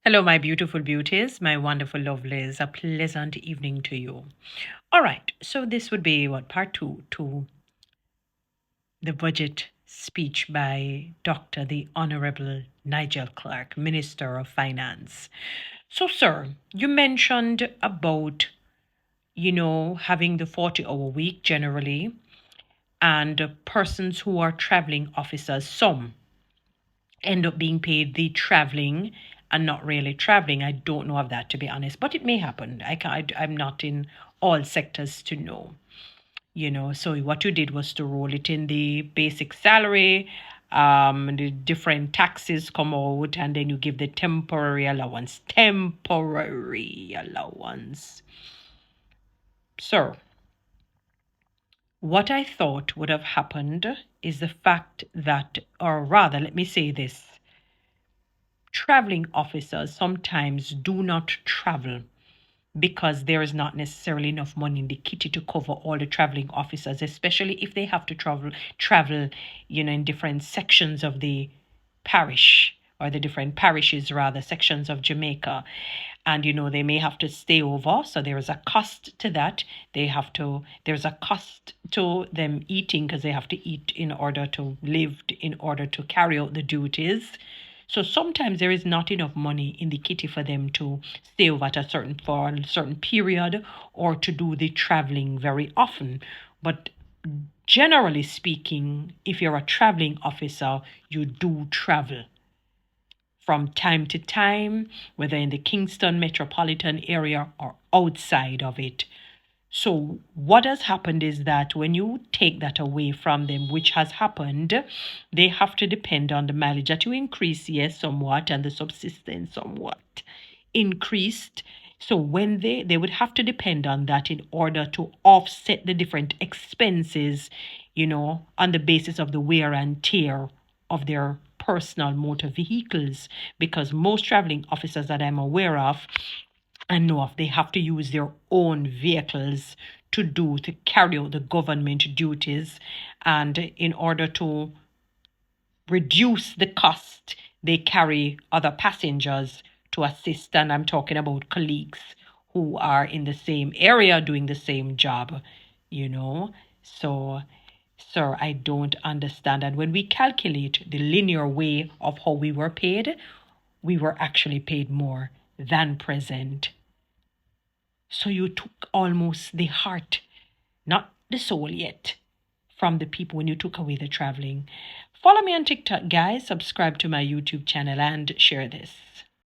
Hello, my beautiful beauties, my wonderful lovelies. A pleasant evening to you. All right, so this would be what part two to the budget speech by Dr. the Honorable Nigel Clarke, Minister of Finance. So, sir, you mentioned about having the 40-hour week generally, and persons who are traveling officers. Some end up being paid the traveling and not really traveling. I don't know of that, to be honest, but it may happen. I'm not in all sectors to know. So what you did was to roll it in the basic salary. The different taxes come out, and then you give the temporary allowance. Temporary allowance. So, what I thought would have happened is the fact that, or rather, let me say this, traveling officers sometimes do not travel because there is not necessarily enough money in the kitty to cover all the traveling officers, especially if they have to travel, in different sections of the parish, or the different parishes, rather, sections of Jamaica. And they may have to stay over, so there is a cost to that. There's a cost to them eating, because they have to eat in order to live, in order to carry out the duties. So sometimes there is not enough money in the kitty for them to stay over at for a certain period, or to do the traveling very often. But generally speaking, if you're a traveling officer, you do travel from time to time, whether in the Kingston metropolitan area or outside of it. So, what has happened is that when you take that away from them, which has happened, they have to depend on the mileage that you increase, yes, somewhat, and the subsistence somewhat increased. So when they would have to depend on that in order to offset the different expenses, on the basis of the wear and tear of their personal motor vehicles. Because most traveling officers that I'm aware of and know of, they have to use their own vehicles to carry out the government duties. And in order to reduce the cost, they carry other passengers to assist. And I'm talking about colleagues who are in the same area doing the same job, you know. So, sir, I don't understand. And when we calculate the linear way of how we were paid, we were actually paid more than present. So you took almost the heart, not the soul yet, from the people when you took away the traveling. Follow me on TikTok, guys. Subscribe to my YouTube channel and share this.